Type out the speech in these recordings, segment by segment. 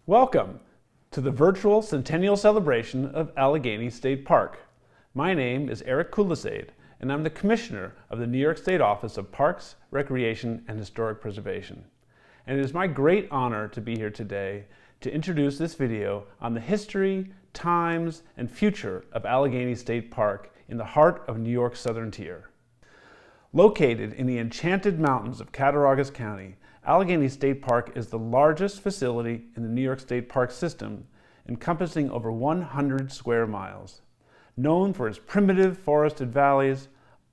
Welcome to the virtual Centennial celebration of Allegany State Park. My name is Erik Kulleseid, and I'm the Commissioner of the New York State Office of Parks, Recreation, and Historic Preservation. And it is my great honor to be here today to introduce this video on the history, times, and future of Allegany State Park in the heart of New York's southern tier. Located in the enchanted mountains of Cattaraugus County, Allegany State Park is the largest facility in the New York State Park system, encompassing over 100 square miles. Known for its primitive forested valleys,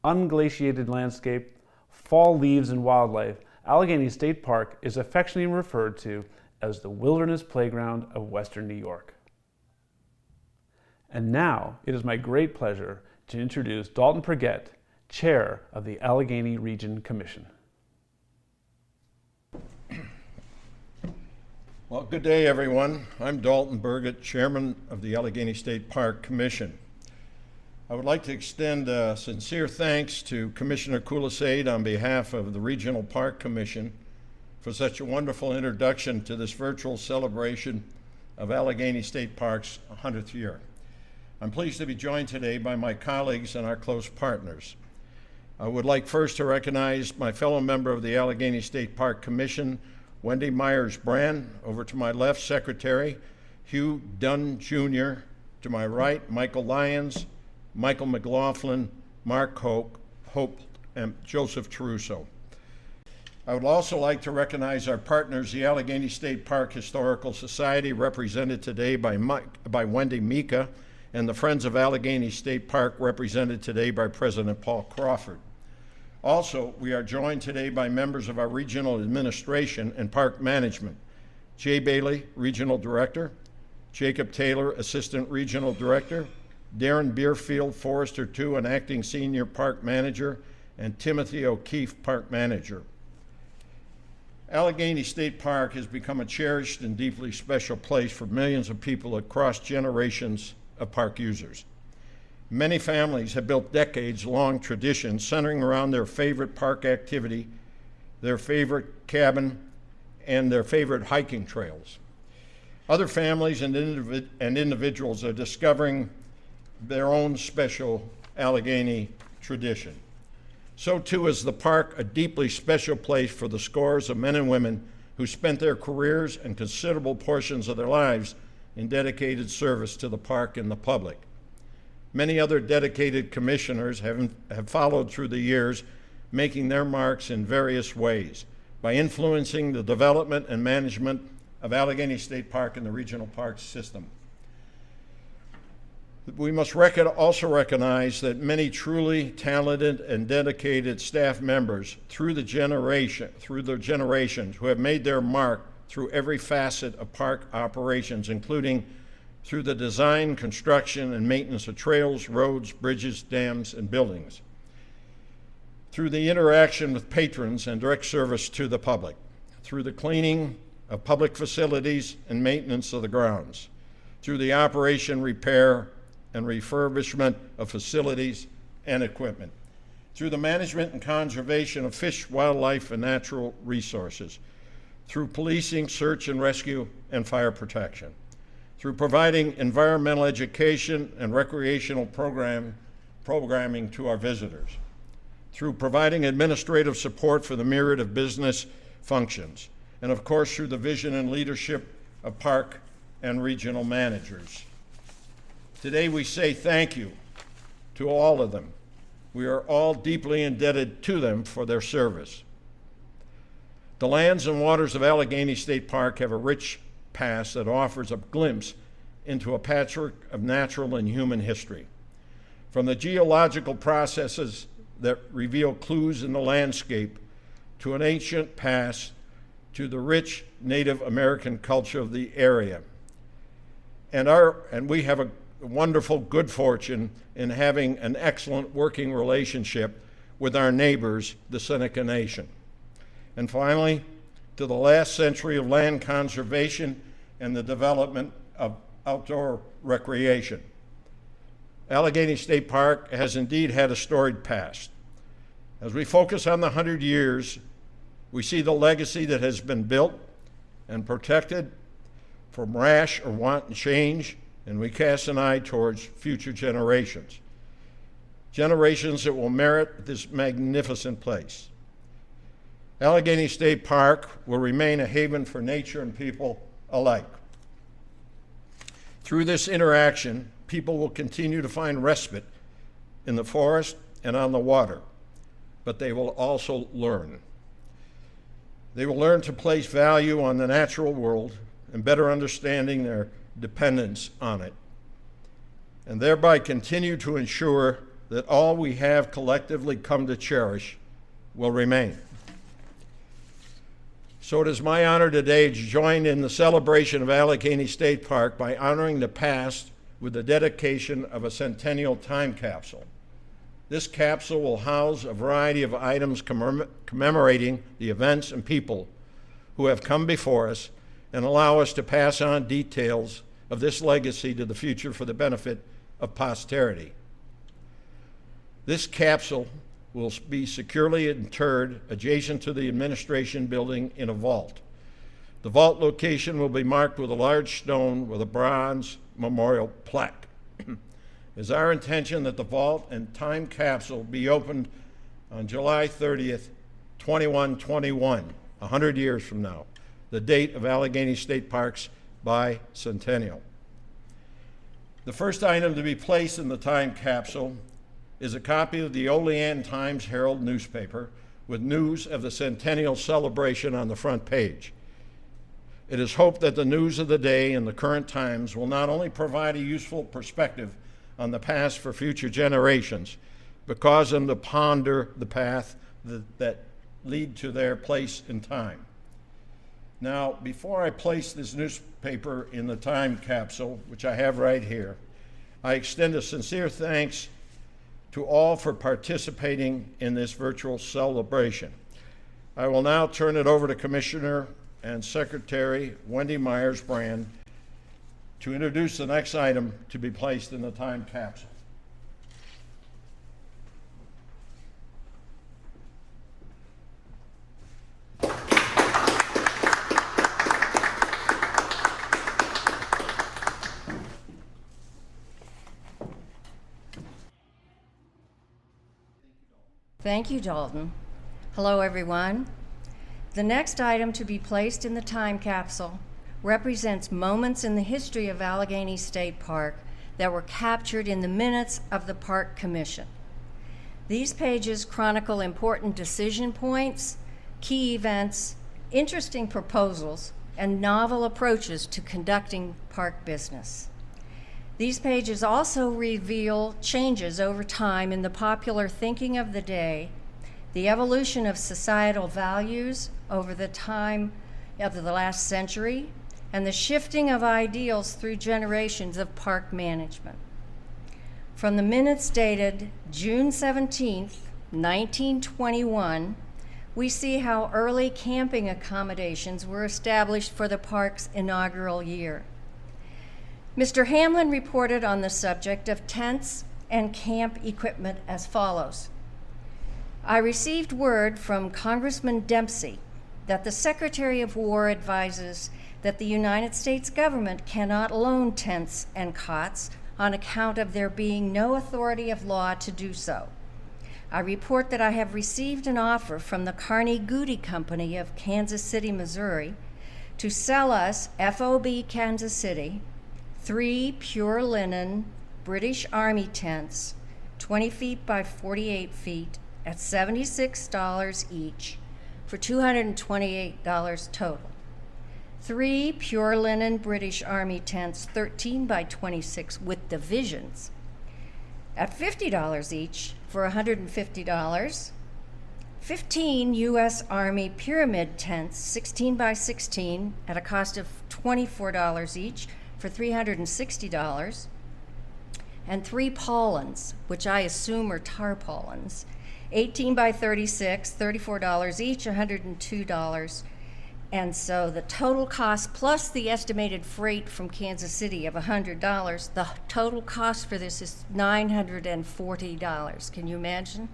unglaciated landscape, fall leaves and wildlife, Allegany State Park is affectionately referred to as the wilderness playground of Western New York. And now it is my great pleasure to introduce Dalton Purgett, Chair of the Allegany Region Commission. Well, good day, everyone. I'm Dalton Purgett, Chairman of the Allegany State Park Commission. I would like to extend sincere thanks to Commissioner Kulleseid on behalf of the Regional Park Commission for such a wonderful introduction to this virtual celebration of Allegany State Park's 100th year. I'm pleased to be joined today by my colleagues and our close partners. I would like first to recognize my fellow member of the Allegany State Park Commission, Wendy Myers-Brand. Over to my left, Secretary Hugh Dunn Jr. To my right, Michael Lyons, Michael McLaughlin, Mark Hope, and Joseph Taruso. I would also like to recognize our partners, the Allegany State Park Historical Society, represented today by Wendy Mika, and the Friends of Allegany State Park, represented today by President Paul Crawford. Also, we are joined today by members of our regional administration and park management. Jay Bailey, Regional Director, Jacob Taylor, Assistant Regional Director, Darren Beerfield, Forester II and Acting Senior Park Manager, and Timothy O'Keefe, Park Manager. Allegany State Park has become a cherished and deeply special place for millions of people across generations of park users. Many families have built decades-long traditions centering around their favorite park activity, their favorite cabin, and their favorite hiking trails. Other families and individuals are discovering their own special Allegany tradition. So too is the park a deeply special place for the scores of men and women who spent their careers and considerable portions of their lives in dedicated service to the park and the public. Many other dedicated commissioners have followed through the years, making their marks in various ways by influencing the development and management of Allegany State Park and the regional park system. We must also recognize that many truly talented and dedicated staff members through the generations who have made their mark through every facet of park operations, including through the design, construction, and maintenance of trails, roads, bridges, dams, and buildings, through the interaction with patrons and direct service to the public, through the cleaning of public facilities and maintenance of the grounds, through the operation, repair, and refurbishment of facilities and equipment, through the management and conservation of fish, wildlife, and natural resources, through policing, search and rescue, and fire protection, through providing environmental education and recreational programming to our visitors, through providing administrative support for the myriad of business functions, and of course through the vision and leadership of park and regional managers. Today we say thank you to all of them. We are all deeply indebted to them for their service. The lands and waters of Allegany State Park have a rich past that offers a glimpse into a patchwork of natural and human history. From the geological processes that reveal clues in the landscape to an ancient past to the rich Native American culture of the area. And we have a wonderful good fortune in having an excellent working relationship with our neighbors, the Seneca Nation. And finally, to the last century of land conservation and the development of outdoor recreation. Allegany State Park has indeed had a storied past. As we focus on the 100 years, we see the legacy that has been built and protected from rash or wanton change, and we cast an eye towards future generations. Generations that will merit this magnificent place. Allegany State Park will remain a haven for nature and people alike. Through this interaction, people will continue to find respite in the forest and on the water, but they will also learn. They will learn to place value on the natural world and better understanding their dependence on it, and thereby continue to ensure that all we have collectively come to cherish will remain. So it is my honor today to join in the celebration of Allegany State Park by honoring the past with the dedication of a Centennial time capsule. This capsule will house a variety of items commemorating the events and people who have come before us and allow us to pass on details of this legacy to the future for the benefit of posterity. This capsule will be securely interred adjacent to the administration building in a vault. The vault location will be marked with a large stone with a bronze memorial plaque. It is our intention that the vault and time capsule be opened on July 30th, 2121, 100 years from now, the date of Allegany State Park's bicentennial. The first item to be placed in the time capsule is a copy of the Olean Times-Herald newspaper with news of the Centennial celebration on the front page. It is hoped that the news of the day in the current times will not only provide a useful perspective on the past for future generations, but cause them to ponder the path that lead to their place in time. Now, before I place this newspaper in the time capsule, which I have right here, I extend a sincere thanks to all for participating in this virtual celebration. I will now turn it over to Commissioner and Secretary Wendy Myers-Brand to introduce the next item to be placed in the time capsule. Thank you, Dalton. Hello, everyone. The next item to be placed in the time capsule represents moments in the history of Allegany State Park that were captured in the minutes of the Park Commission. These pages chronicle important decision points, key events, interesting proposals, and novel approaches to conducting park business. These pages also reveal changes over time in the popular thinking of the day, the evolution of societal values over the time of the last century, and the shifting of ideals through generations of park management. From the minutes dated June 17th, 1921, we see how early camping accommodations were established for the park's inaugural year. Mr. Hamlin reported on the subject of tents and camp equipment as follows. I received word from Congressman Dempsey that the Secretary of War advises that the United States government cannot loan tents and cots on account of there being no authority of law to do so. I report that I have received an offer from the Carnegie Company of Kansas City, Missouri, to sell us, FOB Kansas City, 3 pure linen British Army tents, 20 feet by 48 feet, at $76 each, for $228 total. 3 pure linen British Army tents, 13 by 26 with divisions, at $50 each, for $150. 15 U.S. Army pyramid tents, 16 by 16, at a cost of $24 each, for $360, and 3 pollens, which I assume are tarpaulins, 18 by 36, $34 each, $102. And so the total cost, plus the estimated freight from Kansas City of $100, the total cost for this is $940. Can you imagine?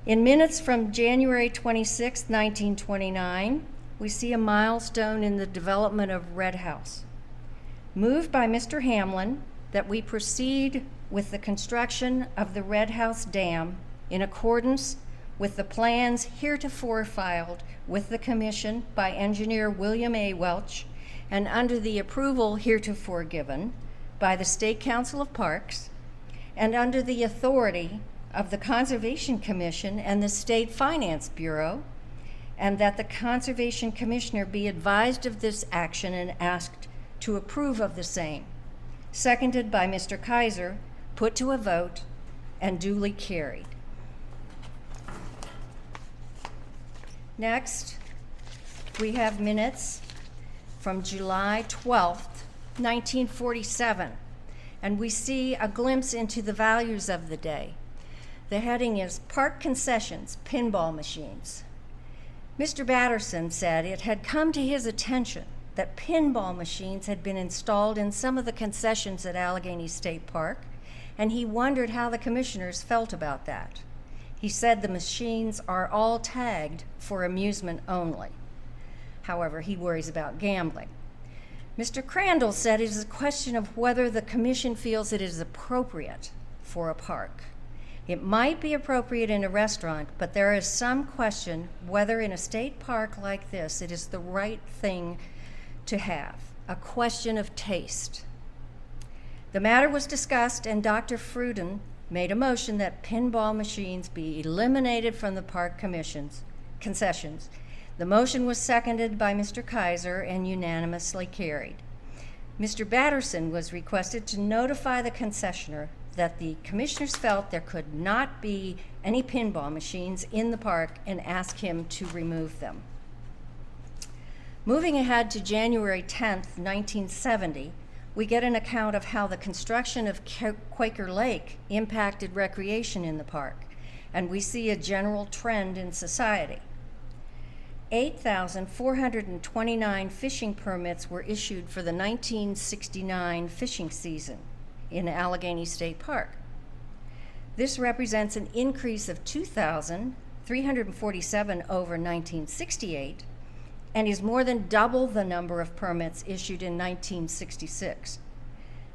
In minutes from January 26, 1929, we see a milestone in the development of Red House. Moved by Mr. Hamlin that we proceed with the construction of the Red House Dam in accordance with the plans heretofore filed with the Commission by engineer William A. Welch and under the approval heretofore given by the State Council of Parks and under the authority of the Conservation Commission and the State Finance Bureau, and that the Conservation Commissioner be advised of this action and asked to approve of the same. Seconded by Mr. Kaiser, put to a vote, and duly carried. Next, we have minutes from July 12th, 1947, and we see a glimpse into the values of the day. The heading is Park Concessions, Pinball Machines. Mr. Batterson said it had come to his attention that pinball machines had been installed in some of the concessions at Allegany State Park, and he wondered how the commissioners felt about that. He said the machines are all tagged for amusement only. However, he worries about gambling. Mr. Crandall said it is a question of whether the commission feels it is appropriate for a park. It might be appropriate in a restaurant, but there is some question whether in a state park like this it is the right thing to have, a question of taste. The matter was discussed, and Dr. Fruden made a motion that pinball machines be eliminated from the park concessions. The motion was seconded by Mr. Kaiser and unanimously carried. Mr. Batterson was requested to notify the concessioner that the commissioners felt there could not be any pinball machines in the park and ask him to remove them. Moving ahead to January 10th, 1970, we get an account of how the construction of Quaker Lake impacted recreation in the park, and we see a general trend in society. 8,429 fishing permits were issued for the 1969 fishing season in Allegany State Park. This represents an increase of 2,347 over 1968 and is more than double the number of permits issued in 1966.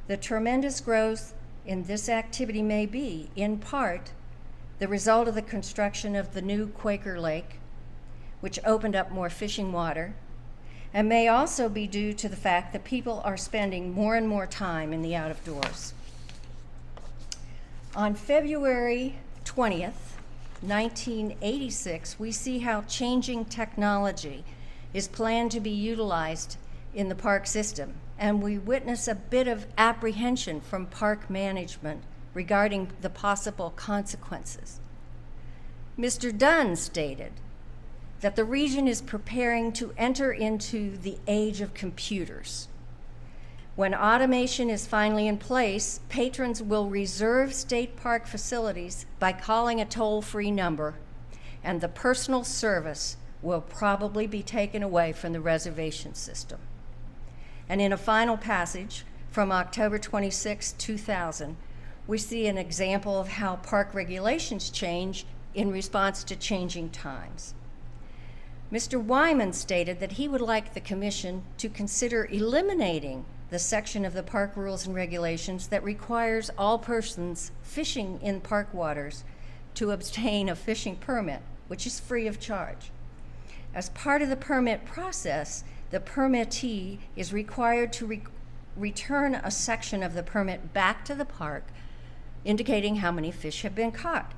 The tremendous growth in this activity may be, in part, the result of the construction of the new Quaker Lake, which opened up more fishing water, and may also be due to the fact that people are spending more and more time in the out of doors. On February 20th, 1986, we see how changing technology is planned to be utilized in the park system, and we witness a bit of apprehension from park management regarding the possible consequences. Mr. Dunn stated that the region is preparing to enter into the age of computers. When automation is finally in place, patrons will reserve state park facilities by calling a toll-free number, and the personal service will probably be taken away from the reservation system. And in a final passage from October 26, 2000, we see an example of how park regulations change in response to changing times. Mr. Wyman stated that he would like the commission to consider eliminating the section of the park rules and regulations that requires all persons fishing in park waters to obtain a fishing permit, which is free of charge. As part of the permit process, the permittee is required to return a section of the permit back to the park, indicating how many fish have been caught.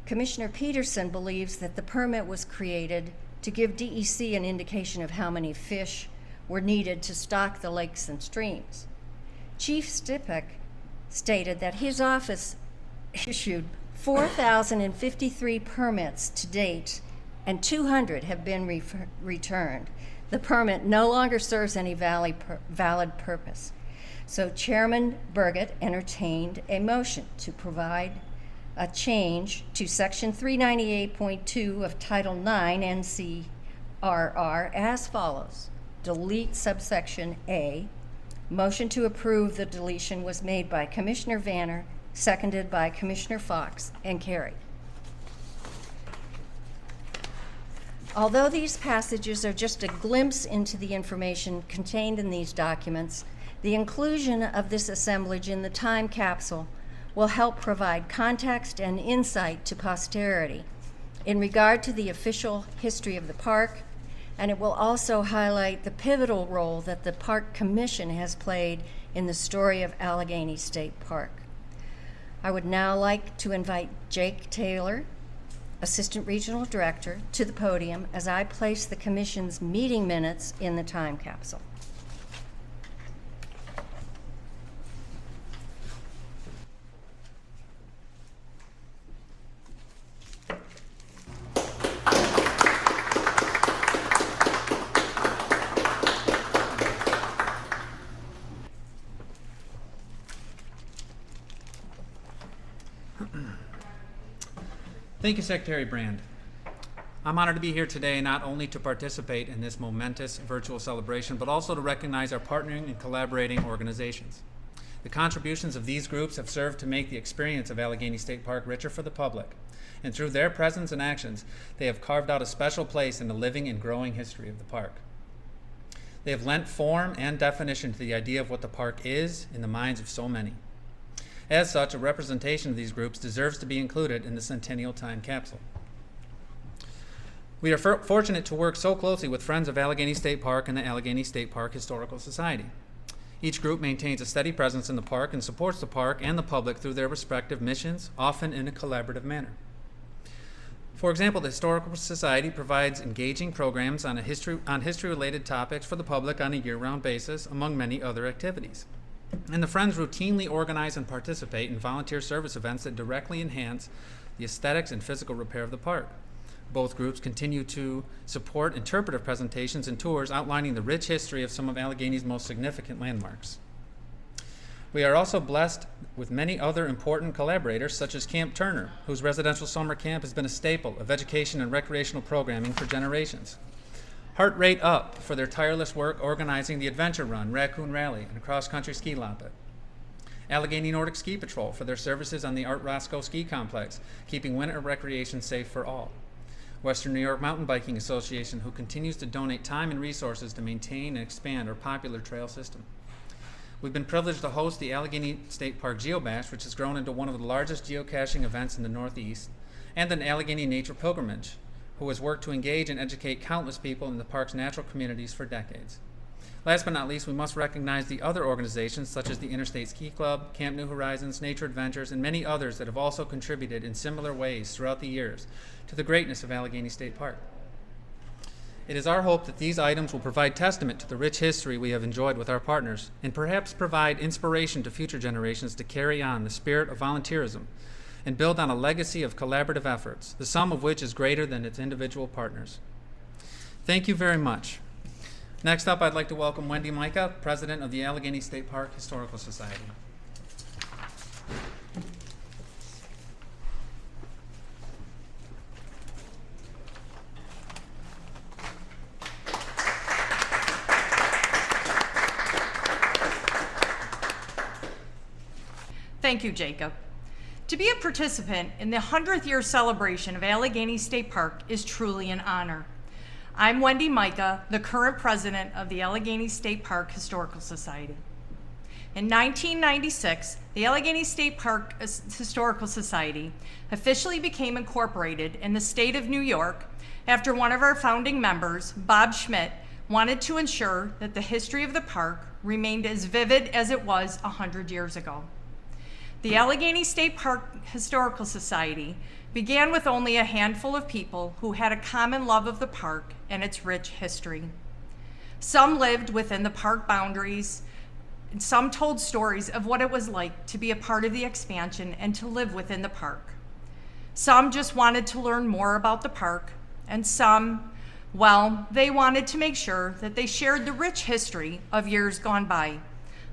Commissioner Peterson believes that the permit was created to give DEC an indication of how many fish were needed to stock the lakes and streams. Chief Stipek stated that his office issued 4,053 permits to date, and 200 have been returned. The permit no longer serves any valid purpose. So Chairman Burgett entertained a motion to provide a change to Section 398.2 of Title 9 NCRR as follows. Delete subsection A. Motion to approve the deletion was made by Commissioner Vanner, seconded by Commissioner Fox, and carried. Although these passages are just a glimpse into the information contained in these documents, the inclusion of this assemblage in the time capsule will help provide context and insight to posterity in regard to the official history of the park, and it will also highlight the pivotal role that the Park Commission has played in the story of Allegany State Park. I would now like to invite Jake Taylor, Assistant Regional Director, to the podium as I place the Commission's meeting minutes in the time capsule. Thank you, Secretary Brand. I'm honored to be here today not only to participate in this momentous virtual celebration, but also to recognize our partnering and collaborating organizations. The contributions of these groups have served to make the experience of Allegany State Park richer for the public, and through their presence and actions, they have carved out a special place in the living and growing history of the park. They have lent form and definition to the idea of what the park is in the minds of so many. As such, a representation of these groups deserves to be included in the Centennial Time Capsule. We are fortunate to work so closely with Friends of Allegany State Park and the Allegany State Park Historical Society. Each group maintains a steady presence in the park and supports the park and the public through their respective missions, often in a collaborative manner. For example, the Historical Society provides engaging programs on history-related topics for the public on a year-round basis, among many other activities. And the Friends routinely organize and participate in volunteer service events that directly enhance the aesthetics and physical repair of the park. Both groups continue to support interpretive presentations and tours outlining the rich history of some of Allegany's most significant landmarks. We are also blessed with many other important collaborators, such as Camp Turner, whose residential summer camp has been a staple of education and recreational programming for generations. Heart Rate Up for their tireless work organizing the Adventure Run, Raccoon Rally, and cross-country ski loppet. Allegheny Nordic Ski Patrol for their services on the Art Roscoe Ski Complex, keeping winter recreation safe for all. Western New York Mountain Biking Association, who continues to donate time and resources to maintain and expand our popular trail system. We've been privileged to host the Allegany State Park Geobash, which has grown into one of the largest geocaching events in the Northeast, and an Allegheny Nature Pilgrimage, who has worked to engage and educate countless people in the park's natural communities for decades. Last but not least, we must recognize the other organizations such as the Interstate Ski Club, Camp New Horizons, Nature Adventures, and many others that have also contributed in similar ways throughout the years to the greatness of Allegany State Park. It is our hope that these items will provide testament to the rich history we have enjoyed with our partners, and perhaps provide inspiration to future generations to carry on the spirit of volunteerism and build on a legacy of collaborative efforts, the sum of which is greater than its individual partners. Thank you very much. Next up, I'd like to welcome Wendy Micah, President of the Allegany State Park Historical Society. Thank you, Jacob. To be a participant in the 100th year celebration of Allegany State Park is truly an honor. I'm Wendy Micah, the current president of the Allegany State Park Historical Society. In 1996, the Allegany State Park Historical Society officially became incorporated in the state of New York after one of our founding members, Bob Schmidt, wanted to ensure that the history of the park remained as vivid as it was 100 years ago. The Allegany State Park Historical Society began with only a handful of people who had a common love of the park and its rich history. Some lived within the park boundaries, and some told stories of what it was like to be a part of the expansion and to live within the park. Some just wanted to learn more about the park, and some, well, they wanted to make sure that they shared the rich history of years gone by,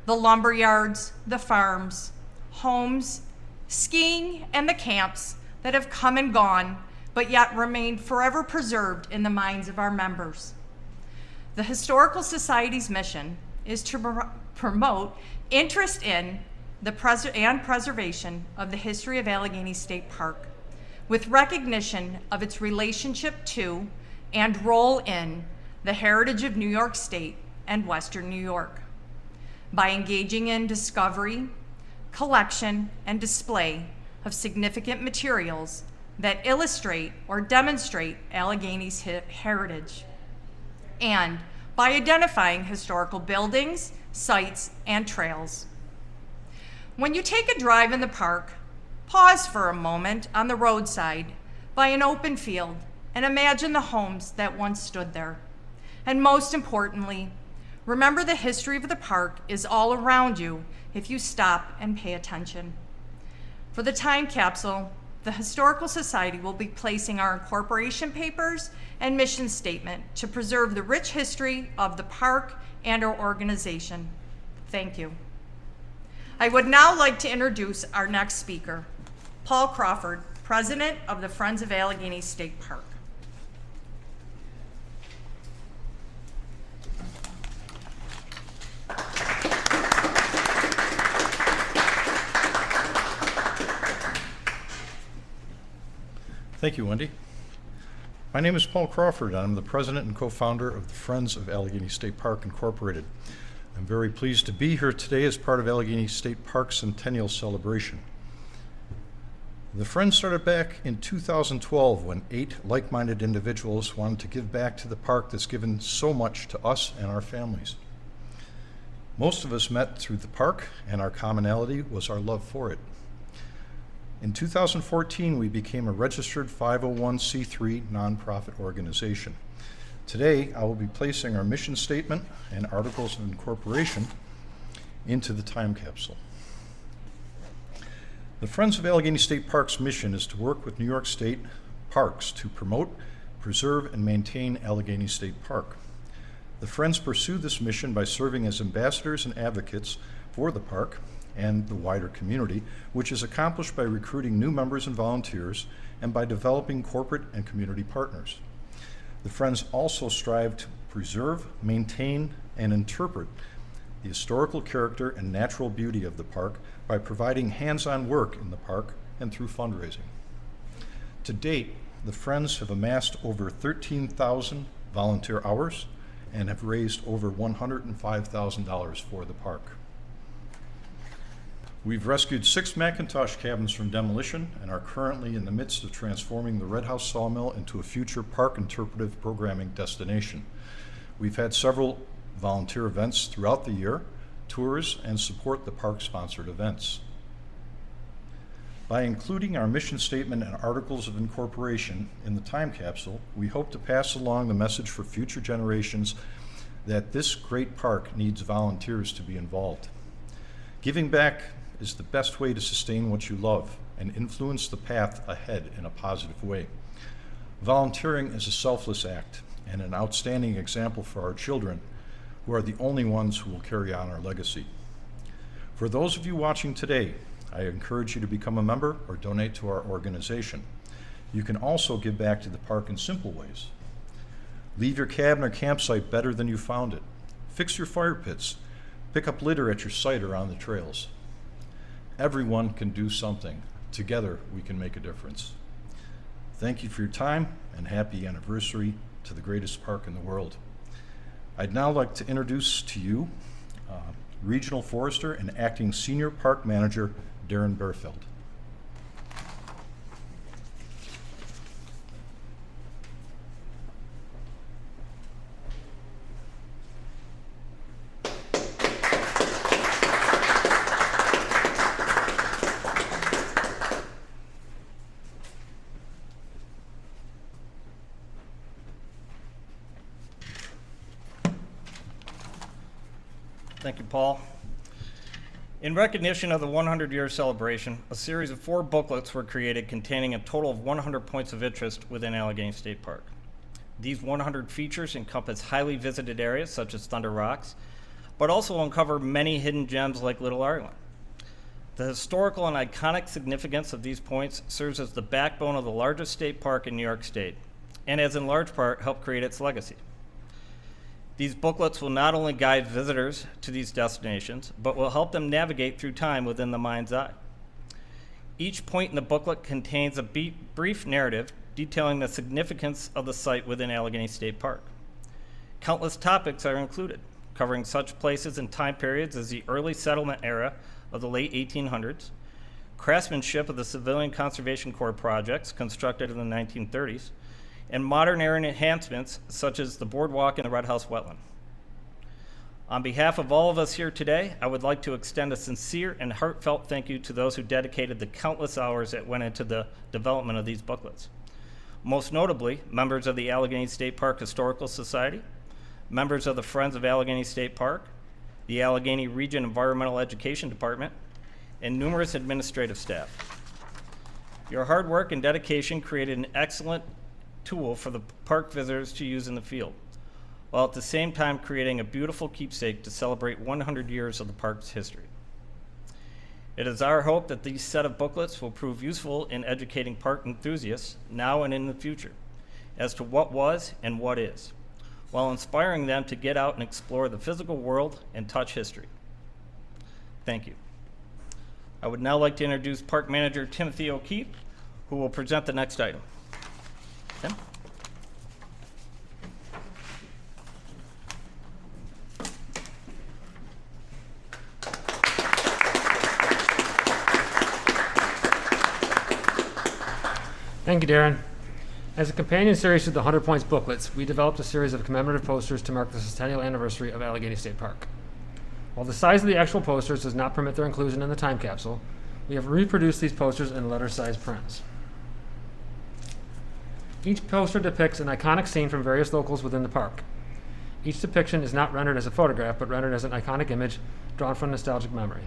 the lumber yards, the farms, homes, skiing, and the camps that have come and gone, but yet remain forever preserved in the minds of our members. The Historical Society's mission is to promote interest in and preservation of the history of Allegany State Park, with recognition of its relationship to and role in the heritage of New York State and Western New York by engaging in discovery, collection, and display of significant materials that illustrate or demonstrate Allegany's heritage, and by identifying historical buildings, sites, and trails. When you take a drive in the park, pause for a moment on the roadside by an open field and imagine the homes that once stood there. And most importantly, remember the history of the park is all around you if you stop and pay attention. For the time capsule, the Historical Society will be placing our incorporation papers and mission statement to preserve the rich history of the park and our organization. Thank you. I would now like to introduce our next speaker, Paul Crawford, President of the Friends of Allegany State Park. Thank you, Wendy. My name is Paul Crawford. I'm the president and co-founder of the Friends of Allegany State Park, Incorporated. I'm very pleased to be here today as part of Allegany State Park's Centennial celebration. The Friends started back in 2012 when 8 like-minded individuals wanted to give back to the park that's given so much to us and our families. Most of us met through the park, and our commonality was our love for it. In 2014, we became a registered 501c3 nonprofit organization. Today, I will be placing our mission statement and articles of incorporation into the time capsule. The Friends of Allegany State Park's mission is to work with New York State parks to promote, preserve, and maintain Allegany State Park. The Friends pursue this mission by serving as ambassadors and advocates for the park and the wider community, which is accomplished by recruiting new members and volunteers and by developing corporate and community partners. The Friends also strive to preserve, maintain, and interpret the historical character and natural beauty of the park by providing hands-on work in the park and through fundraising. To date, the Friends have amassed over 13,000 volunteer hours and have raised over $105,000 for the park. We've rescued 6 Macintosh cabins from demolition and are currently in the midst of transforming the Red House Sawmill into a future park interpretive programming destination. We've had several volunteer events throughout the year, tours, and support the park-sponsored events. By including our mission statement and articles of incorporation in the time capsule, we hope to pass along the message for future generations that this great park needs volunteers to be involved. Giving back is the best way to sustain what you love and influence the path ahead in a positive way. Volunteering is a selfless act and an outstanding example for our children, who are the only ones who will carry on our legacy. For those of you watching today, I encourage you to become a member or donate to our organization. You can also give back to the park in simple ways. Leave your cabin or campsite better than you found it. Fix your fire pits. Pick up litter at your site or on the trails. Everyone can do something. Together, we can make a difference. Thank you for your time, and happy anniversary to the greatest park in the world. I'd now like to introduce to you Regional Forester and Acting Senior Park Manager, Darren Bearfield. Thank you, Paul. In recognition of the 100-year celebration, a series of 4 booklets were created containing a total of 100 points of interest within Allegany State Park. These 100 features encompass highly visited areas such as Thunder Rocks, but also uncover many hidden gems like Little Ireland. The historical and iconic significance of these points serves as the backbone of the largest state park in New York State, and has in large part helped create its legacy. These booklets will not only guide visitors to these destinations, but will help them navigate through time within the mind's eye. Each point in the booklet contains a brief narrative detailing the significance of the site within Allegany State Park. Countless topics are included, covering such places and time periods as the early settlement era of the late 1800s, craftsmanship of the Civilian Conservation Corps projects constructed in the 1930s, and modern area enhancements such as the boardwalk and the Red House wetland. On behalf of all of us here today, I would like to extend a sincere and heartfelt thank you to those who dedicated the countless hours that went into the development of these booklets. Most notably, members of the Allegany State Park Historical Society, members of the Friends of Allegany State Park, the Allegany Region Environmental Education Department, and numerous administrative staff. Your hard work and dedication created an excellent tool for the park visitors to use in the field, while at the same time creating a beautiful keepsake to celebrate 100 years of the park's history. It is our hope that these set of booklets will prove useful in educating park enthusiasts now and in the future as to what was and what is, while inspiring them to get out and explore the physical world and touch history. Thank you. I would now like to introduce Park Manager Timothy O'Keefe, who will present the next item. Tim? Thank you, Darren. As a companion series to the 100 Points booklets, we developed a series of commemorative posters to mark the centennial anniversary of Allegany State Park. While the size of the actual posters does not permit their inclusion in the time capsule, we have reproduced these posters in letter-sized prints. Each poster depicts an iconic scene from various locales within the park. Each depiction is not rendered as a photograph, but rendered as an iconic image drawn from nostalgic memory.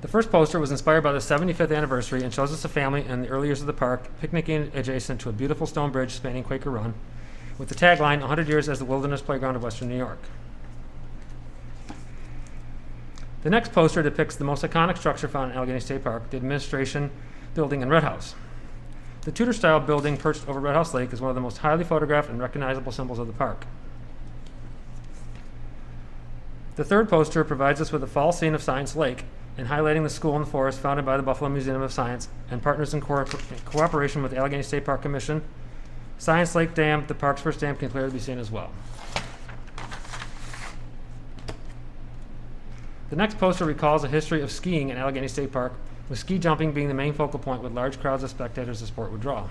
The first poster was inspired by the 75th anniversary and shows us a family in the early years of the park picnicking adjacent to a beautiful stone bridge spanning Quaker Run, with the tagline, 100 years as the wilderness playground of Western New York. The next poster depicts the most iconic structure found in Allegany State Park, the administration building in Red House. The Tudor-style building perched over Red House Lake is one of the most highly photographed and recognizable symbols of the park. The third poster provides us with a fall scene of Science Lake and highlighting the school in the forest founded by the Buffalo Museum of Science and partners in cooperation with the Allegany State Park Commission. Science Lake Dam, the park's first dam, can clearly be seen as well. The next poster recalls a history of skiing in Allegany State Park, with ski jumping being the main focal point with large crowds of spectators the sport would draw.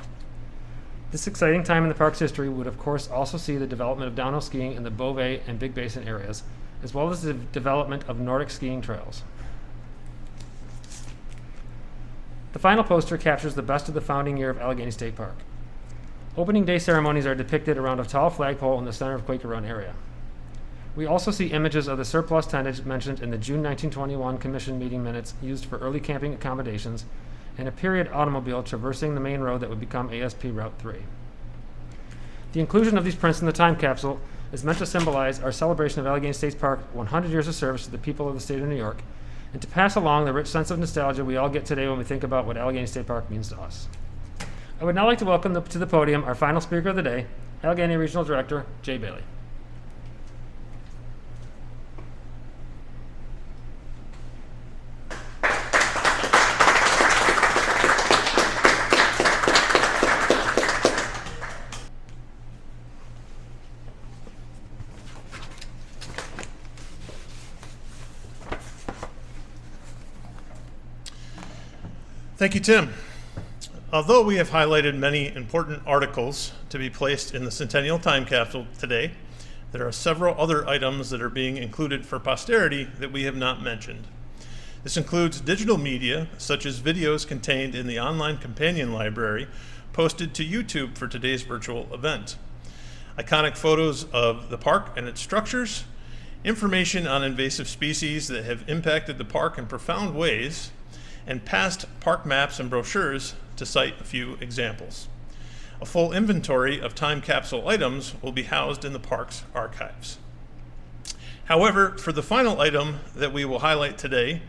This exciting time in the park's history would of course also see the development of downhill skiing in the Beauvais and Big Basin areas, as well as the development of Nordic skiing trails. The final poster captures the best of the founding year of Allegany State Park. Opening day ceremonies are depicted around a tall flagpole in the center of Quaker Run area. We also see images of the surplus tonnage mentioned in the June 1921 Commission meeting minutes used for early camping accommodations and a period automobile traversing the main road that would become ASP Route 3. The inclusion of these prints in the time capsule is meant to symbolize our celebration of Allegany State Park 100 years of service to the people of the state of New York, and to pass along the rich sense of nostalgia we all get today when we think about what Allegany State Park means to us. I would now like to welcome to the podium our final speaker of the day, Allegany Regional Director, Jay Bailey. Thank you, Tim. Although we have highlighted many important articles to be placed in the Centennial Time Capsule today, there are several other items that are being included for posterity that we have not mentioned. This includes digital media, such as videos contained in the online companion library posted to YouTube for today's virtual event, iconic photos of the park and its structures, information on invasive species that have impacted the park in profound ways, and past park maps and brochures to cite a few examples. A full inventory of time capsule items will be housed in the park's archives. However, for the final item that we will highlight today,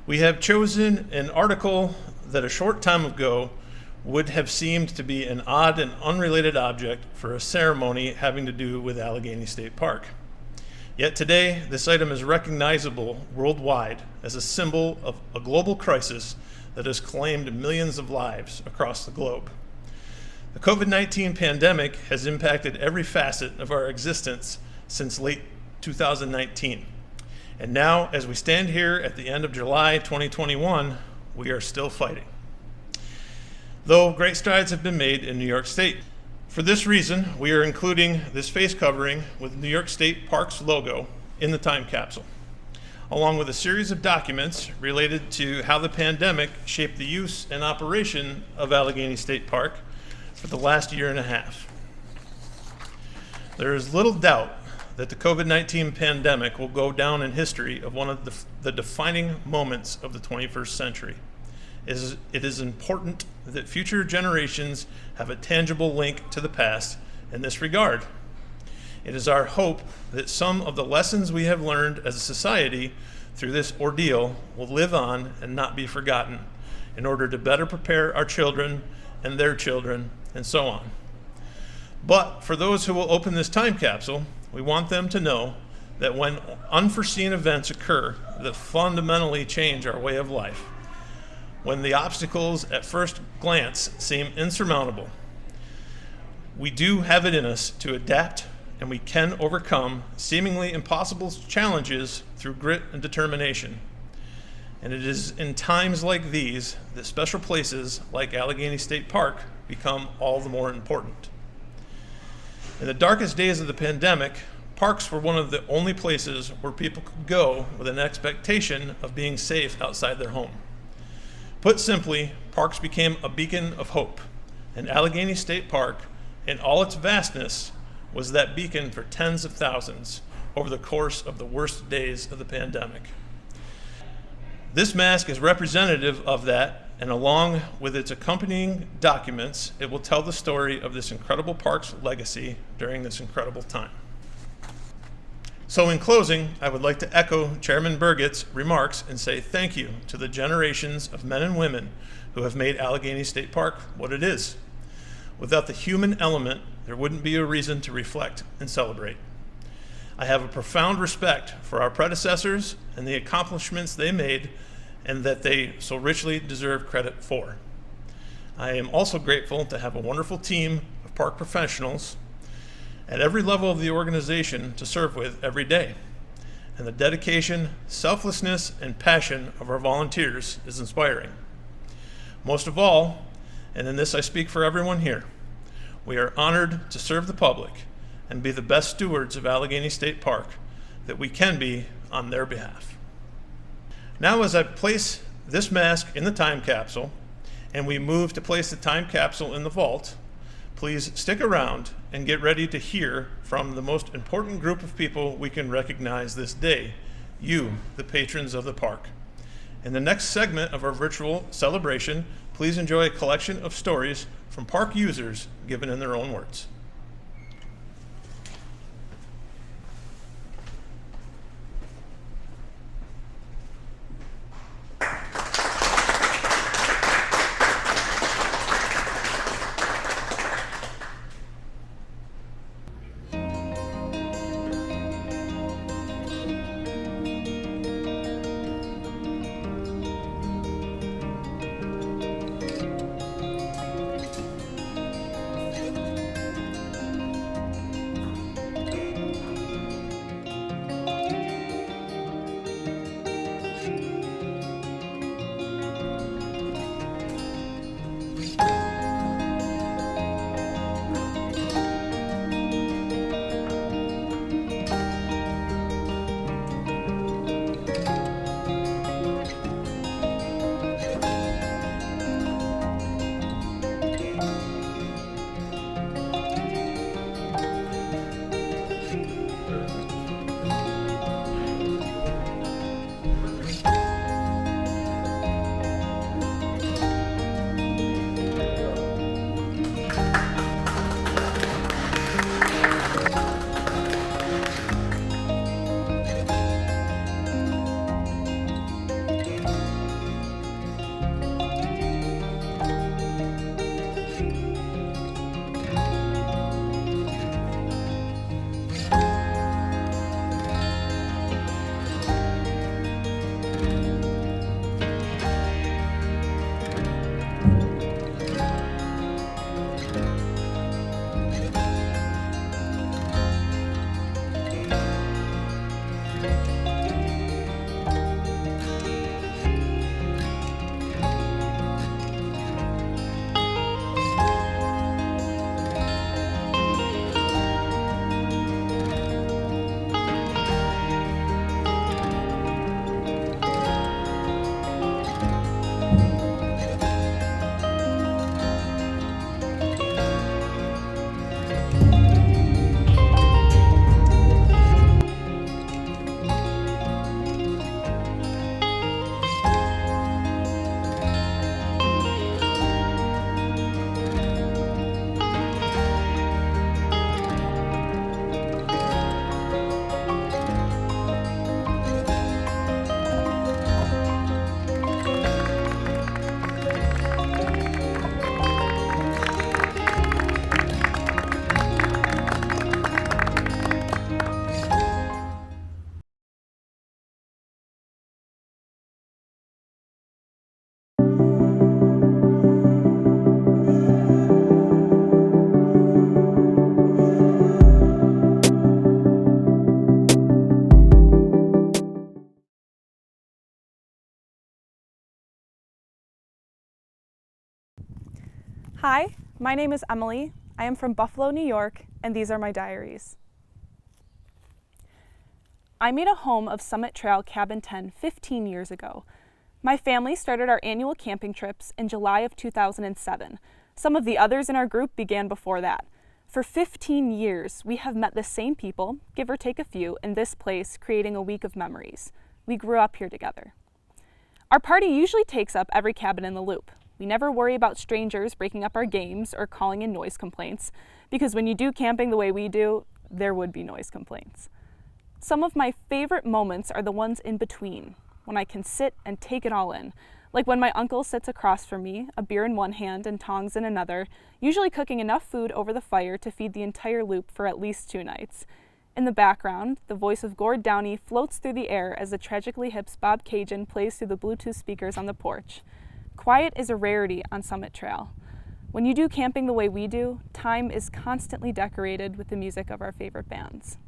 we have chosen an article that a short time ago would have seemed to be an odd and unrelated object for a ceremony having to do with Allegany State Park. Yet today, this item is recognizable worldwide as a symbol of a global crisis that has claimed millions of lives across the globe. The COVID-19 pandemic has impacted every facet of our existence since late 2019. And now, as we stand here at the end of July 2021, we are still fighting. Though great strides have been made in New York State. For this reason, we are including this face covering with New York State Park's logo in the time capsule, along with a series of documents related to how the pandemic shaped the use and operation of Allegany State Park for the last year and a half. There is little doubt that the COVID-19 pandemic will go down in history of one of the defining moments of the 21st century. It is important that future generations have a tangible link to the past in this regard. It is our hope that some of the lessons we have learned as a society through this ordeal will live on and not be forgotten in order to better prepare our children and their children and so on. But for those who will open this time capsule, we want them to know that when unforeseen events occur that fundamentally change our way of life, when the obstacles at first glance seem insurmountable, we do have it in us to adapt, and we can overcome seemingly impossible challenges through grit and determination. And it is in times like these that special places like Allegany State Park become all the more important. In the darkest days of the pandemic, parks were one of the only places where people could go with an expectation of being safe outside their home. Put simply, parks became a beacon of hope, and Allegany State Park, in all its vastness, was that beacon for tens of thousands over the course of the worst days of the pandemic. This mask is representative of that, and along with its accompanying documents, it will tell the story of this incredible park's legacy during this incredible time. So in closing, I would like to echo Chairman Burgett's remarks and say thank you to the generations of men and women who have made Allegany State Park what it is. Without the human element, there wouldn't be a reason to reflect and celebrate. I have a profound respect for our predecessors and the accomplishments they made and that they so richly deserve credit for. I am also grateful to have a wonderful team of park professionals at every level of the organization to serve with every day. And the dedication, selflessness, and passion of our volunteers is inspiring. Most of all, and in this I speak for everyone here, we are honored to serve the public and be the best stewards of Allegany State Park that we can be on their behalf. Now, as I place this mask in the time capsule and we move to place the time capsule in the vault, please stick around and get ready to hear from the most important group of people we can recognize this day, you, the patrons of the park. In the next segment of our virtual celebration, please enjoy a collection of stories from park users given in their own words. Hi, my name is Emily. I am from Buffalo, New York, and these are my diaries. I made a home of Summit Trail Cabin 10 15 years ago. My family started our annual camping trips in July of 2007. Some of the others in our group began before that. For 15 years, we have met the same people, give or take a few, in this place, creating a week of memories. We grew up here together. Our party usually takes up every cabin in the loop. We never worry about strangers breaking up our games or calling in noise complaints, because when you do camping the way we do, there would be noise complaints. Some of my favorite moments are the ones in between, when I can sit and take it all in, like when my uncle sits across from me, a beer in one hand and tongs in another, usually cooking enough food over the fire to feed the entire loop for at least 2 nights. In the background, the voice of Gord Downey floats through the air as the Tragically Hip's Bob Cajun plays through the Bluetooth speakers on the porch. Quiet is a rarity on Summit Trail. When you do camping the way we do, time is constantly decorated with the music of our favorite bands.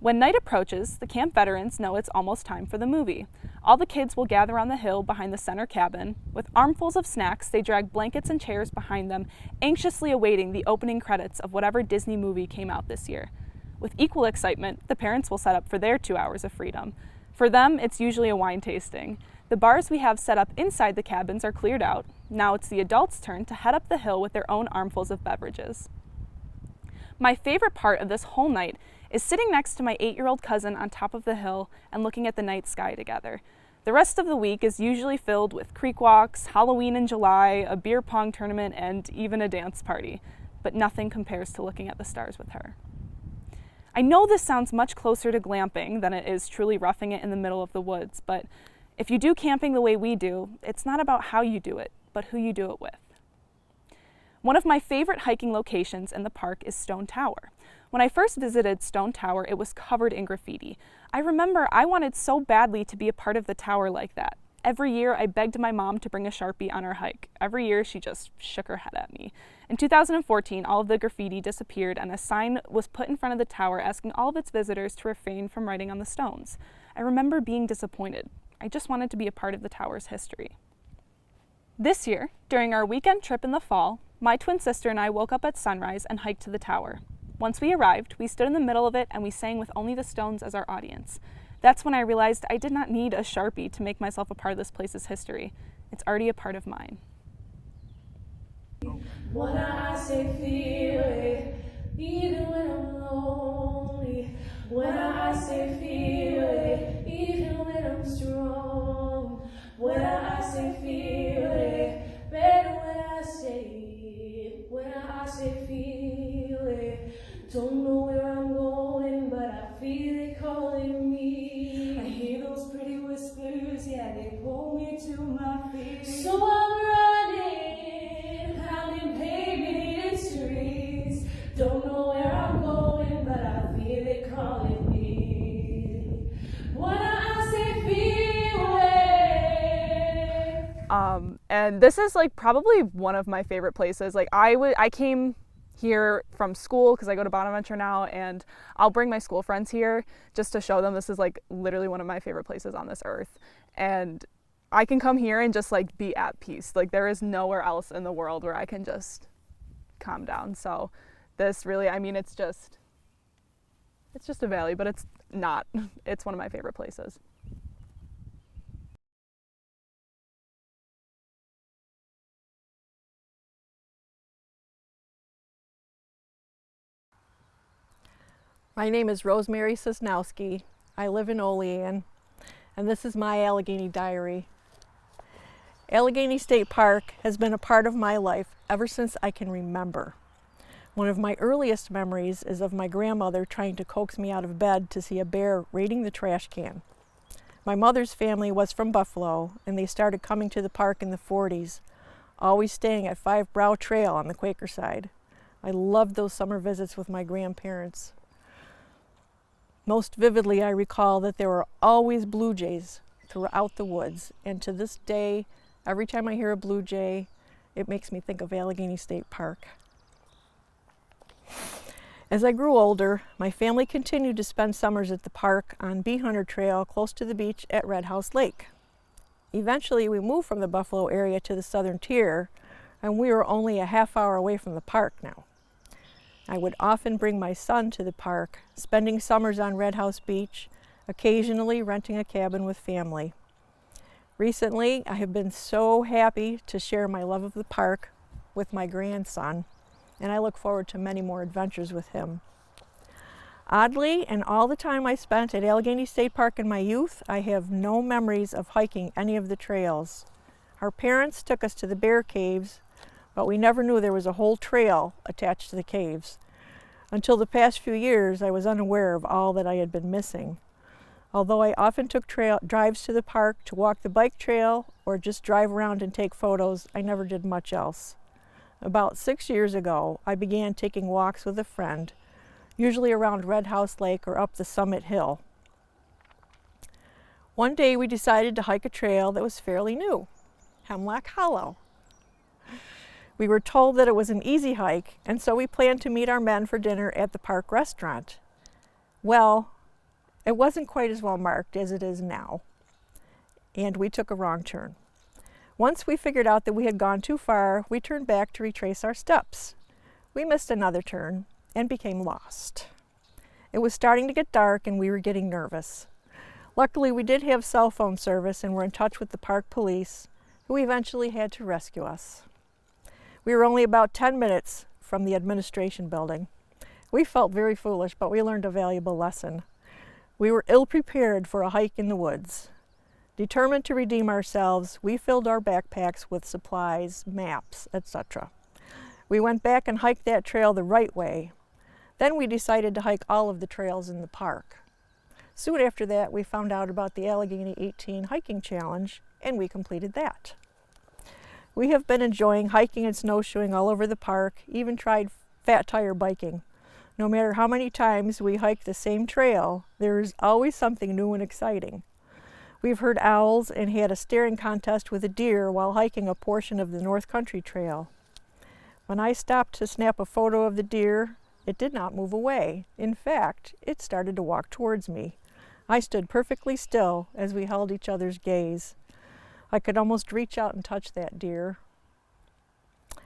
When night approaches, the camp veterans know it's almost time for the movie. All the kids will gather on the hill behind the center cabin. With armfuls of snacks, they drag blankets and chairs behind them, anxiously awaiting the opening credits of whatever Disney movie came out this year. With equal excitement, the parents will set up for their 2 hours of freedom. For them, it's usually a wine tasting. The bars we have set up inside the cabins are cleared out. Now it's the adults' turn to head up the hill with their own armfuls of beverages. My favorite part of this whole night is sitting next to my 8-year-old cousin on top of the hill and looking at the night sky together. The rest of the week is usually filled with creek walks, Halloween in July, a beer pong tournament, and even a dance party. But nothing compares to looking at the stars with her. I know this sounds much closer to glamping than it is truly roughing it in the middle of the woods, but if you do camping the way we do, it's not about how you do it, but who you do it with. One of my favorite hiking locations in the park is Stone Tower. When I first visited Stone Tower, it was covered in graffiti. I remember I wanted so badly to be a part of the tower like that. Every year, I begged my mom to bring a Sharpie on our hike. Every year, she just shook her head at me. In 2014, all of the graffiti disappeared and a sign was put in front of the tower asking all of its visitors to refrain from writing on the stones. I remember being disappointed. I just wanted to be a part of the tower's history. This year, during our weekend trip in the fall, my twin sister and I woke up at sunrise and hiked to the tower. Once we arrived, we stood in the middle of it and we sang with only the stones as our audience. That's when I realized I did not need a Sharpie to make myself a part of this place's history. It's already a part of mine. When I say feel it, even when I'm lonely. When I say feel it, even when I'm strong. When I say feel it, better when I say it. When I say feel it, don't know where I'm going, but I feel it calling me. I hear those pretty whispers, yeah, they pull me to my feet. So I'm running, climbing pavement streets. Don't know where I'm going, but I feel it calling me. When I say feel it. And this is like probably one of my favorite places. Like I came here from school because I go to Bonaventure now, and I'll bring my school friends here just to show them this is like literally one of my favorite places on this earth. And I can come here and just like be at peace. Like there is nowhere else in the world where I can just calm down. So this really, I mean, it's just a valley, but it's not. It's one of my favorite places. My name is Rosemarys Diary. I live in Olean, and this is my Allegany Diary. Allegany State Park has been a part of my life ever since I can remember. One of my earliest memories is of my grandmother trying to coax me out of bed to see a bear raiding the trash can. My mother's family was from Buffalo, and they started coming to the park in the 40s, always staying at 5 Brow Trail on the Quaker side. I loved those summer visits with my grandparents. Most vividly, I recall that there were always blue jays throughout the woods, and to this day, every time I hear a blue jay, it makes me think of Allegany State Park. As I grew older, my family continued to spend summers at the park on Bee Hunter Trail close to the beach at Red House Lake. Eventually, we moved from the Buffalo area to the southern tier and we were only a half hour away from the park now. I would often bring my son to the park, spending summers on Red House Beach, occasionally renting a cabin with family. Recently, I have been so happy to share my love of the park with my grandson, and I look forward to many more adventures with him. Oddly, in all the time I spent at Allegany State Park in my youth, I have no memories of hiking any of the trails. Our parents took us to the bear caves, but we never knew there was a whole trail attached to the caves. Until the past few years, I was unaware of all that I had been missing. Although I often took drives to the park to walk the bike trail or just drive around and take photos, I never did much else. About 6 years ago, I began taking walks with a friend, usually around Red House Lake or up the Summit Hill. One day we decided to hike a trail that was fairly new, Hemlock Hollow. We were told that it was an easy hike, and so we planned to meet our men for dinner at the park restaurant. Well, it wasn't quite as well marked as it is now, and we took a wrong turn. Once we figured out that we had gone too far, we turned back to retrace our steps. We missed another turn and became lost. It was starting to get dark and we were getting nervous. Luckily, we did have cell phone service and were in touch with the park police, who eventually had to rescue us. We were only about 10 minutes from the administration building. We felt very foolish, but we learned a valuable lesson. We were ill-prepared for a hike in the woods. Determined to redeem ourselves, we filled our backpacks with supplies, maps, etc. We went back and hiked that trail the right way. Then we decided to hike all of the trails in the park. Soon after that, we found out about the Allegany 18 Hiking Challenge, and we completed that. We have been enjoying hiking and snowshoeing all over the park, even tried fat tire biking. No matter how many times we hike the same trail, there is always something new and exciting. We've heard owls and had a staring contest with a deer while hiking a portion of the North Country Trail. When I stopped to snap a photo of the deer, it did not move away. In fact, it started to walk towards me. I stood perfectly still as we held each other's gaze. I could almost reach out and touch that deer.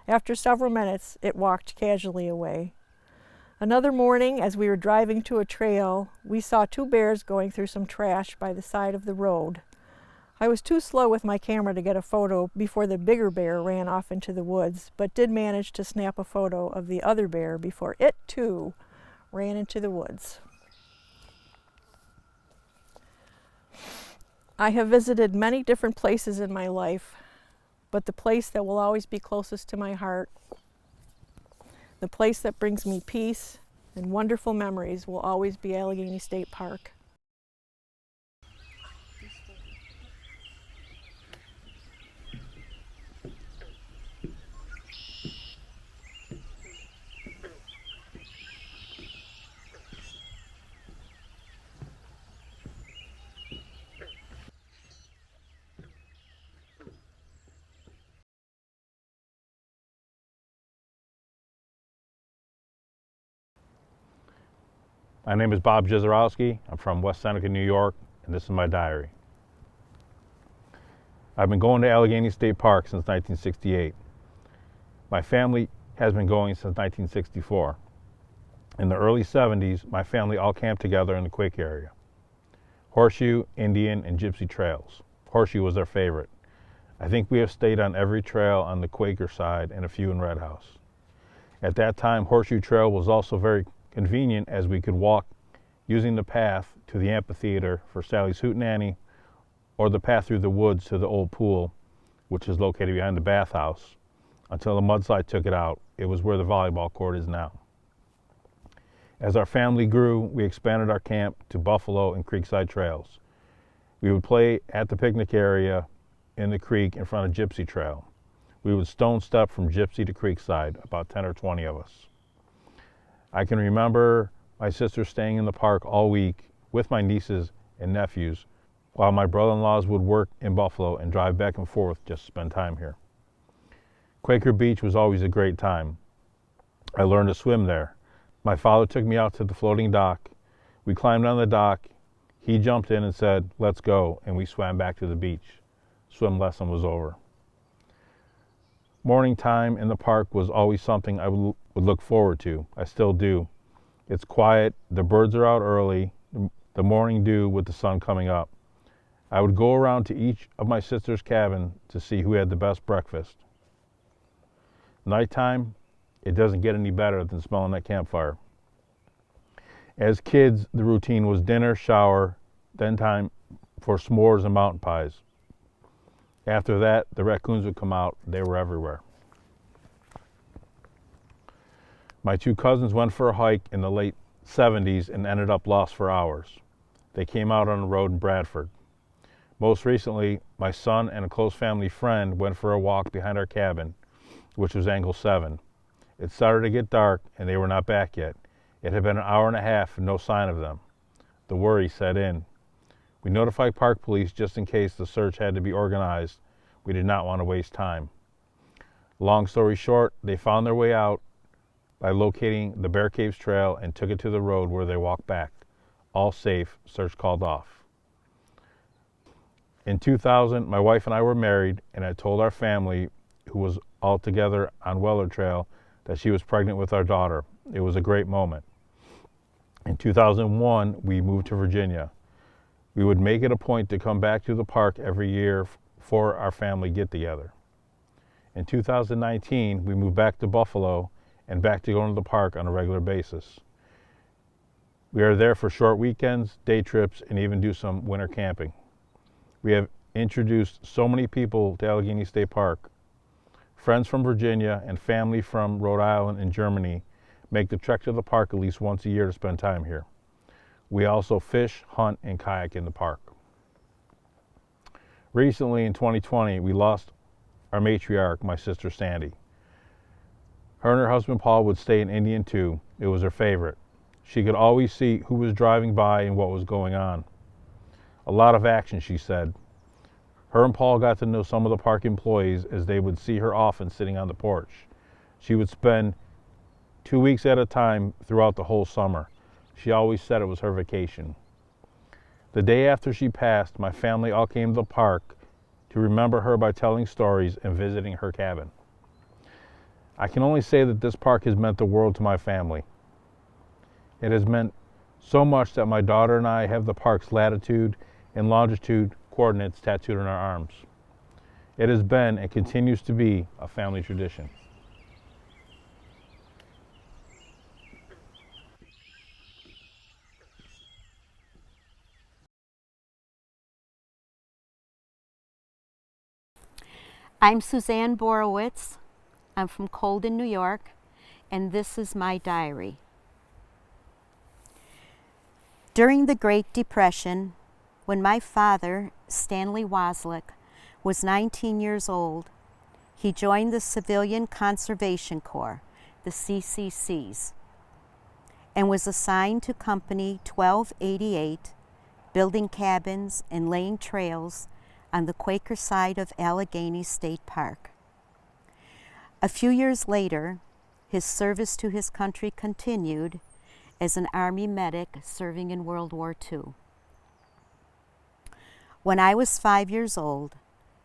After several minutes, it walked casually away. Another morning, as we were driving to a trail, we saw two bears going through some trash by the side of the road. I was too slow with my camera to get a photo before the bigger bear ran off into the woods, but did manage to snap a photo of the other bear before it, too, ran into the woods. I have visited many different places in my life, but the place that will always be closest to my heart, the place that brings me peace and wonderful memories, will always be Allegany State Park. My name is Bob Jezerowski. I'm from West Seneca, New York, and this is my diary. I've been going to Allegany State Park since 1968. My family has been going since 1964. In the early 70s, my family all camped together in the Quake area. Horseshoe, Indian, and Gypsy trails. Horseshoe was their favorite. I think we have stayed on every trail on the Quaker side and a few in Red House. At that time, Horseshoe Trail was also very convenient as we could walk using the path to the amphitheater for Sally's Hootenanny or the path through the woods to the old pool, which is located behind the bathhouse. Until the mudslide took it out, it was where the volleyball court is now. As our family grew, we expanded our camp to Buffalo and Creekside trails. We would play at the picnic area in the creek in front of Gypsy Trail. We would stone step from Gypsy to Creekside, about 10 or 20 of us. I can remember my sister staying in the park all week with my nieces and nephews while my brother-in-laws would work in Buffalo and drive back and forth just to spend time here. Quaker Beach was always a great time. I learned to swim there. My father took me out to the floating dock. We climbed on the dock. He jumped in and said, "Let's go," and we swam back to the beach. Swim lesson was over. Morning time in the park was always something I would look forward to. I still do. It's quiet, the birds are out early, the morning dew with the sun coming up. I would go around to each of my sister's cabin to see who had the best breakfast. Nighttime, it doesn't get any better than smelling that campfire. As kids, the routine was dinner, shower, then time for s'mores and mountain pies. After that, the raccoons would come out. They were everywhere. My two cousins went for a hike in the late 70s and ended up lost for hours. They came out on the road in Bradford. Most recently, my son and a close family friend went for a walk behind our cabin, which was angle 7. It started to get dark and they were not back yet. It had been an hour and a half and no sign of them. The worry set in. We notified park police just in case the search had to be organized. We did not want to waste time. Long story short, they found their way out by locating the Bear Caves Trail and took it to the road where they walked back. All safe, search called off. In 2000, my wife and I were married, and I told our family, who was all together on Weller Trail, that she was pregnant with our daughter. It was a great moment. In 2001, we moved to Virginia. We would make it a point to come back to the park every year for our family get-together. In 2019, we moved back to Buffalo and back to going to the park on a regular basis. We are there for short weekends, day trips, and even do some winter camping. We have introduced so many people to Allegany State Park. Friends from Virginia and family from Rhode Island and Germany make the trek to the park at least once a year to spend time here. We also fish, hunt, and kayak in the park. Recently, in 2020, we lost our matriarch, my sister Sandy. Her and her husband Paul would stay in Indian too. It was her favorite. She could always see who was driving by and what was going on. A lot of action, she said. Her and Paul got to know some of the park employees as they would see her often sitting on the porch. She would spend 2 weeks at a time throughout the whole summer. She always said it was her vacation. The day after she passed, my family all came to the park to remember her by telling stories and visiting her cabin. I can only say that this park has meant the world to my family. It has meant so much that my daughter and I have the park's latitude and longitude coordinates tattooed on our arms. It has been and continues to be a family tradition. I'm Suzanne Borowitz. I'm from Colden, New York, and this is my diary. During the Great Depression, when my father, Stanley Waslick, was 19 years old, he joined the Civilian Conservation Corps, the CCCs, and was assigned to Company 1288, building cabins and laying trails on the Quaker side of Allegany State Park. A few years later, his service to his country continued as an Army medic serving in World War II. When I was 5 years old,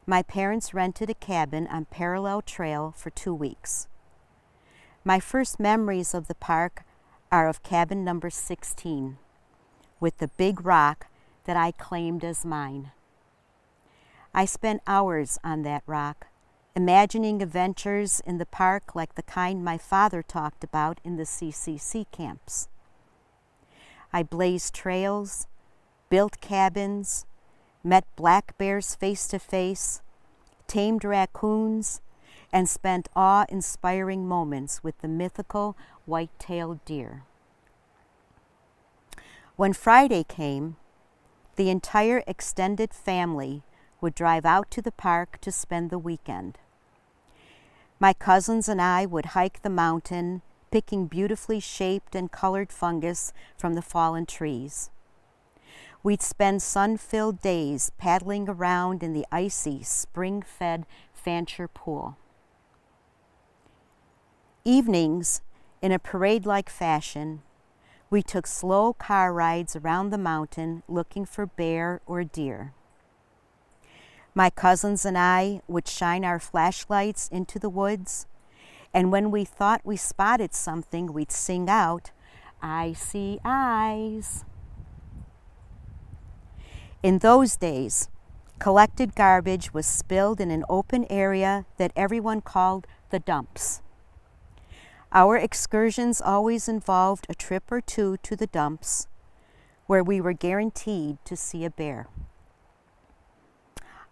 my parents rented a cabin on Parallel Trail for 2 weeks. My first memories of the park are of cabin number 16, with the big rock that I claimed as mine. I spent hours on that rock, imagining adventures in the park like the kind my father talked about in the CCC camps. I blazed trails, built cabins, met black bears face to face, tamed raccoons, and spent awe-inspiring moments with the mythical white-tailed deer. When Friday came, the entire extended family would drive out to the park to spend the weekend. My cousins and I would hike the mountain, picking beautifully shaped and colored fungus from the fallen trees. We'd spend sun-filled days paddling around in the icy, spring-fed Fancher Pool. Evenings, in a parade-like fashion, we took slow car rides around the mountain looking for bear or deer. My cousins and I would shine our flashlights into the woods, and when we thought we spotted something, we'd sing out, "I see eyes." In those days, collected garbage was spilled in an open area that everyone called the dumps. Our excursions always involved a trip or two to the dumps, where we were guaranteed to see a bear.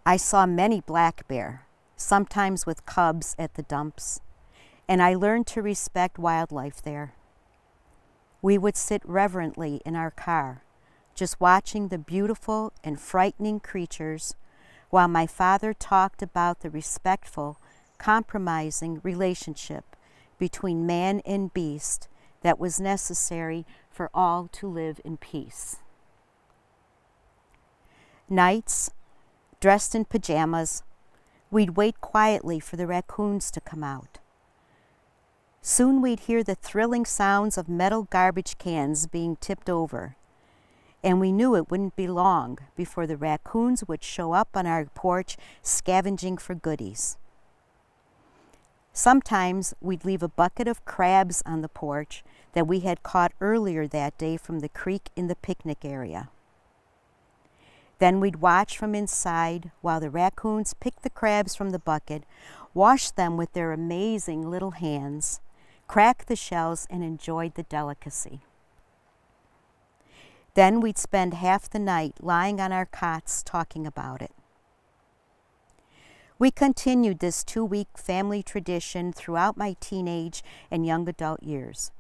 I saw many black bear, sometimes with cubs at the dumps, and I learned to respect wildlife there. We would sit reverently in our car, just watching the beautiful and frightening creatures, while my father talked about the respectful, compromising relationship between man and beast that was necessary for all to live in peace. Nights, dressed in pajamas, we'd wait quietly for the raccoons to come out. Soon we'd hear the thrilling sounds of metal garbage cans being tipped over, and we knew it wouldn't be long before the raccoons would show up on our porch scavenging for goodies. Sometimes we'd leave a bucket of crabs on the porch that we had caught earlier that day from the creek in the picnic area. Then we'd watch from inside while the raccoons picked the crabs from the bucket, washed them with their amazing little hands, cracked the shells, and enjoyed the delicacy. Then we'd spend half the night lying on our cots talking about it. We continued this 2-week family tradition throughout my teenage and young adult years.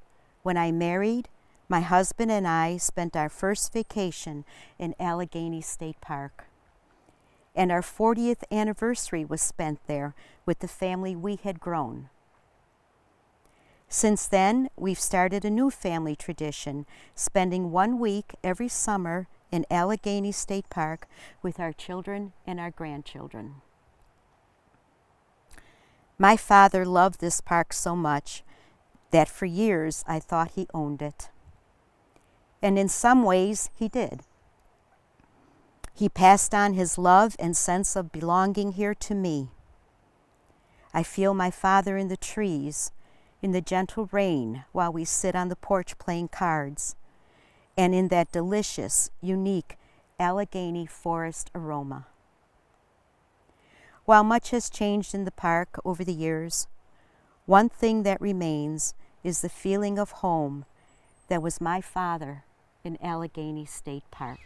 When I married, my husband and I spent our first vacation in Allegany State Park. And our 40th anniversary was spent there with the family we had grown. Since then, we've started a new family tradition, spending 1 week every summer in Allegany State Park with our children and our grandchildren. My father loved this park so much that for years I thought he owned it. And in some ways, he did. He passed on his love and sense of belonging here to me. I feel my father in the trees, in the gentle rain while we sit on the porch playing cards, and in that delicious, unique Allegany forest aroma. While much has changed in the park over the years, one thing that remains is the feeling of home that was my father in Allegany State Park.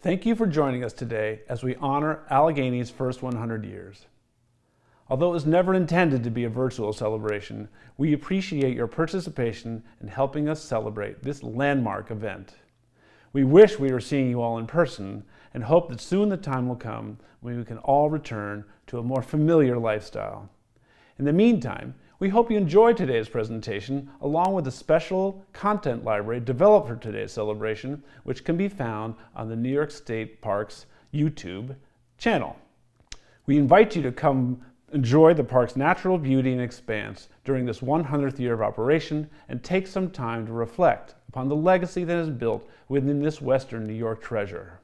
Thank you for joining us today as we honor Allegany's first 100 years. Although it was never intended to be a virtual celebration, we appreciate your participation in helping us celebrate this landmark event. We wish we were seeing you all in person and hope that soon the time will come when we can all return to a more familiar lifestyle. In the meantime, we hope you enjoyed today's presentation along with the special content library developed for today's celebration, which can be found on the New York State Park's YouTube channel. We invite you to come enjoy the park's natural beauty and expanse during this 100th year of operation and take some time to reflect upon the legacy that is built within this Western New York treasure.